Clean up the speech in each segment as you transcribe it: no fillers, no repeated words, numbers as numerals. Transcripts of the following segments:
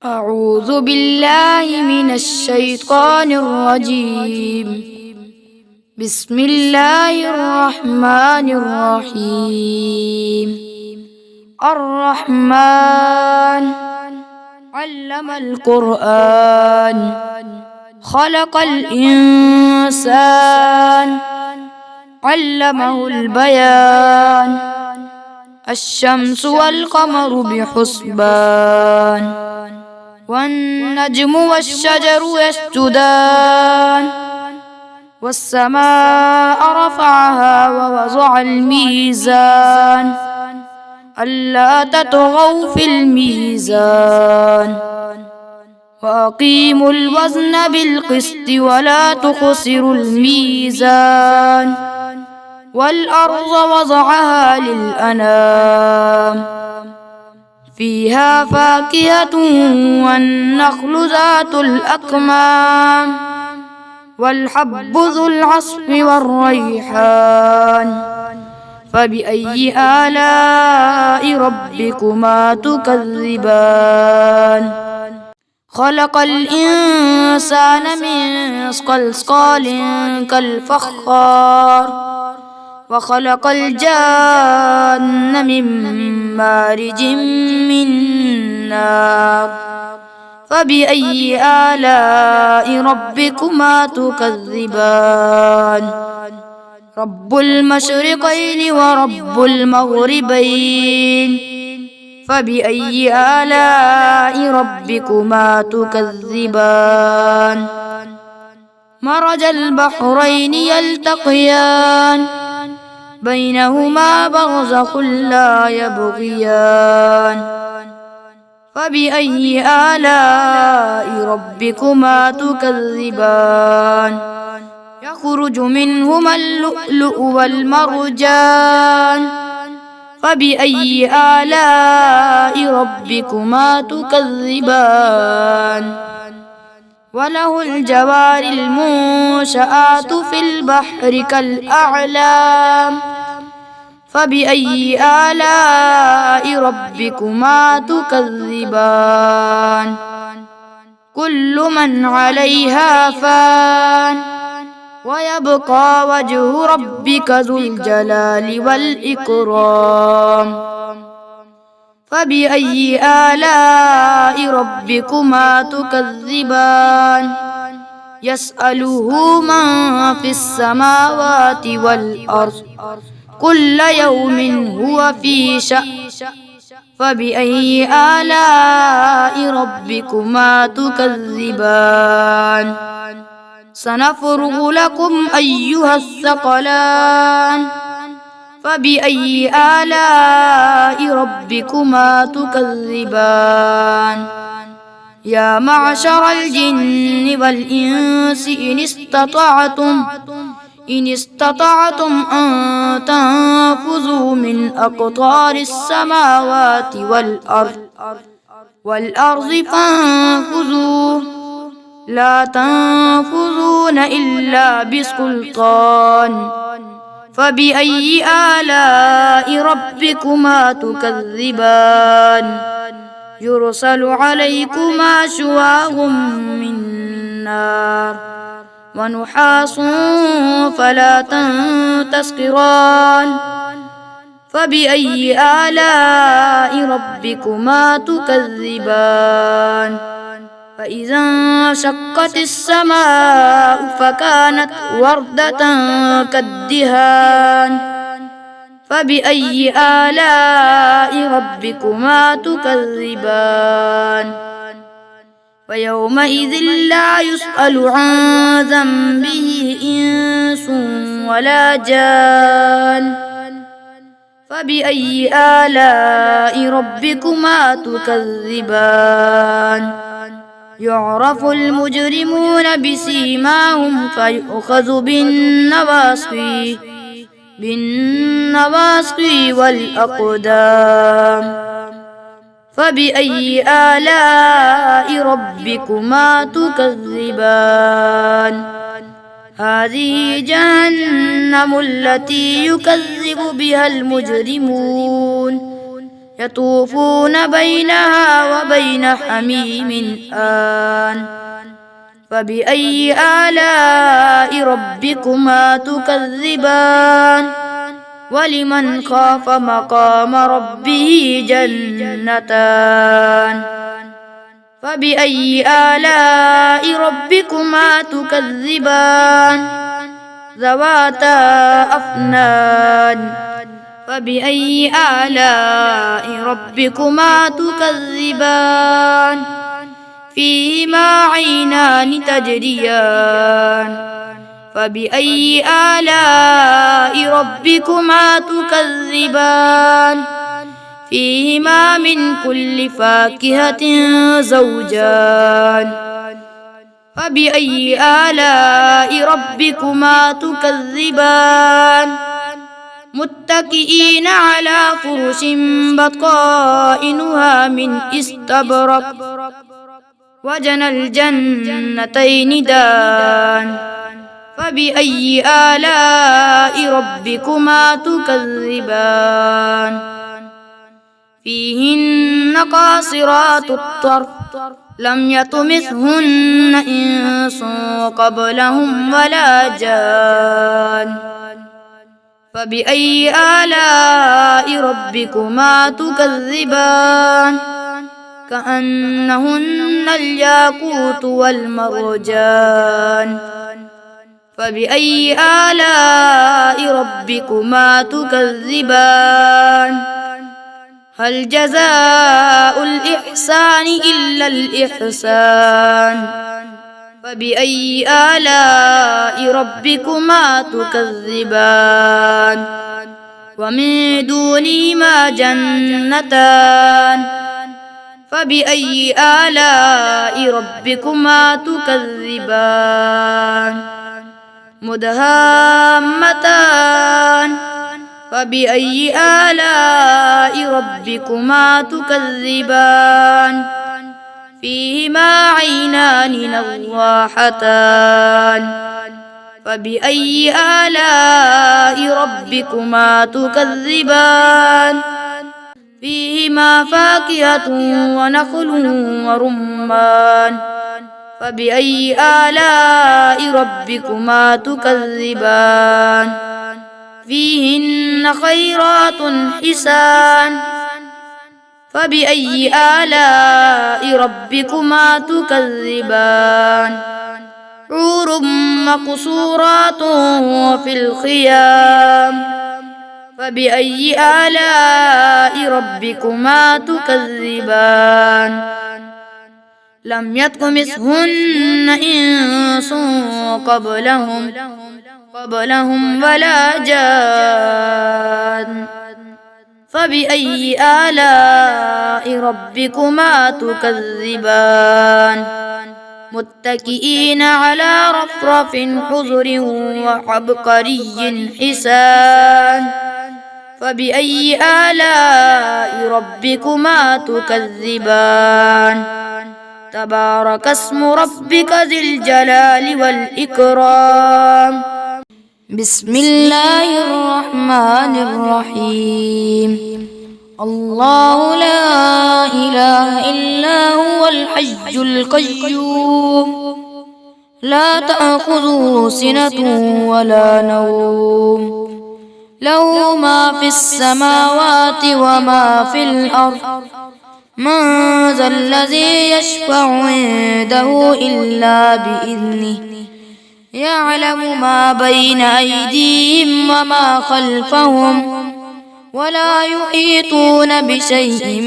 أعوذ بالله من الشيطان الرجيم. بسم الله الرحمن الرحيم. الرحمن علم القرآن خلق الإنسان علمه البيان. الشمس والقمر بحسبان والنجم والشجر يسجدان والسماء رفعها ووضع الميزان ألا تطغوا في الميزان وأقيموا الوزن بالقسط ولا تخسروا الميزان والأرض وضعها للأنام فيها فاكهة والنخل ذات الأكمام والحب ذو العصف والريحان فبأي آلاء ربكما تكذبان خلق الإنسان من صلصال كالفخار وخلق الجان من مارج من نار فبأي آلاء ربكما تكذبان رب المشرقين ورب المغربين فبأي آلاء ربكما تكذبان مرج البحرين يلتقيان بينهما برزخ لا يبغيان فبأي آلاء ربكما تكذبان يخرج منهما اللؤلؤ والمرجان فبأي آلاء ربكما تكذبان وله الجوار المنشآت في البحر كالأعلام فبأي آلاء ربكما تكذبان كل من عليها فان ويبقى وجه ربك ذو الجلال والإكرام فبأي آلاء ربكما تكذبان يسأله من في السماوات والأرض كل يوم هو في شأن فبأي آلاء ربكما تكذبان سنفرغ لكم أيها الثقلان فبأي آلاء ربكما تكذبان يا معشر الجن والإنس إن استطعتم أن تنفذوا من أقطار السماوات والأرض فانفذوا لا تنفذون إلا بسلطان فبأي آلاء ربكما تكذبان يرسل عليكما شواظ من نار ونحاس فلا تنتصران فبأي آلاء ربكما تكذبان فإذا انشقت السماء فكانت وردة كالدهان فبأي آلاء ربكما تكذبان ويومئذ لا يسأل عن ذنبه إنس ولا جان فبأي آلاء ربكما تكذبان يعرف المجرمون بسيماهم فيؤخذ بالنواصي والأقدام فبأي آلاء ربكما تكذبان هذه جهنم التي يكذب بها المجرمون يطوفون بينها وبين حميم آن فبأي آلاء ربكما تكذبان ولمن خاف مقام ربه جنتان فبأي آلاء ربكما تكذبان ذواتا أفنان فبأي آلاء ربكما تكذبان فيهما عينان تجريان فبأي آلاء ربكما تكذبان فيهما من كل فاكهة زوجان فبأي آلاء ربكما تكذبان متكئين على فرش بطائنها من استبرق وجنى الجنتين دان فبأي آلاء ربكما تكذبان فيهن قاصرات الطرف لم يطمثهن إنس قبلهم ولا جان فبأي آلاء ربكما تكذبان كأنهن الياقوت والمرجان فبأي آلاء ربكما تكذبان هل جزاء الإحسان إلا الإحسان فبأي آلاء ربكما تكذبان ومن دونهما جنتان فبأي آلاء ربكما تكذبان مدهامتان فبأي آلاء ربكما تكذبان فيهما عينان نضاحتان فبأي آلاء ربكما تكذبان فيهما فاكهة ونخل ورمان فبأي آلاء ربكما تكذبان فيهن خيرات حسان فبأي آلاء ربكما تكذبان حور مقصورات في الخيام فبأي آلاء ربكما تكذبان لم يطمثهن إنس قبلهم ولا جان فبأي آلاء ربكما تكذبان متكئين على رفرف خضر وعبقري حسان فبأي آلاء ربكما تكذبان تبارك اسم ربك ذي الجلال والإكرام بسم الله الرحمن الرحيم الله لا إله إلا هو الحي القيوم لا تأخذه سنة ولا نوم له ما في السماوات وما في الأرض من ذا الذي يشفع عنده إلا بإذنه يعلم ما بين أيديهم وما خلفهم ولا يحيطون بشيء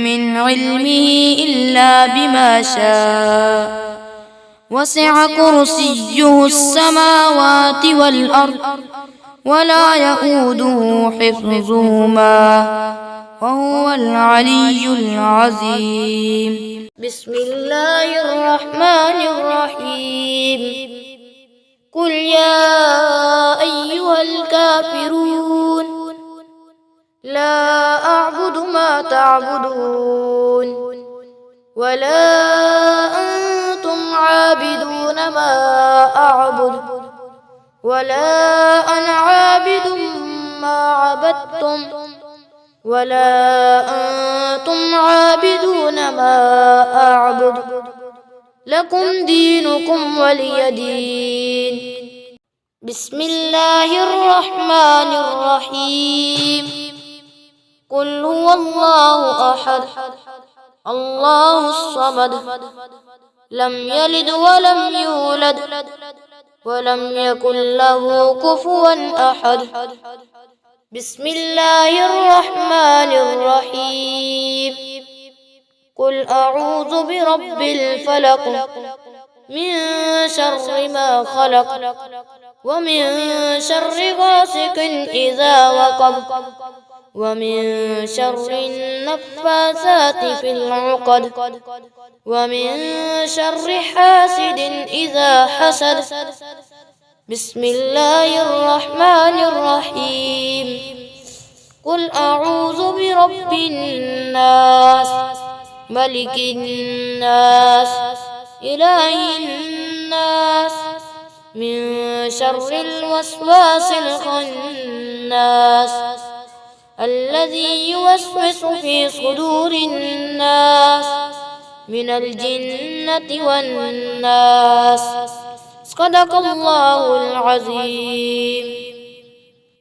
من علمه إلا بما شاء وسع كرسيه السماوات والأرض ولا يئوده حفظهما وهو العلي العظيم بسم الله الرحمن الرحيم قل يا أيها الكافرون لا أعبد ما تعبدون ولا أنتم عابدون ما أعبد ولا أنا عابد ما عبدتم ولا أنتم عابدون ما أعبد لكم دينكم ولي دين. بسم الله الرحمن الرحيم. قل هو الله أحد الله الصمد لم يلد ولم يولد ولم يكن له كفوا أحد. بسم الله الرحمن الرحيم. قل أعوذ برب الفلق من شر ما خلق ومن شر غاسق إذا وقب ومن شر النفاثات في العقد ومن شر حاسد إذا حسد. بسم الله الرحمن الرحيم. قل أعوذ برب الناس ملك الناس إله الناس من شر الوسواس الخناس الذي يوسوس في صدور الناس من الجنة والناس. صدق الله العظيم.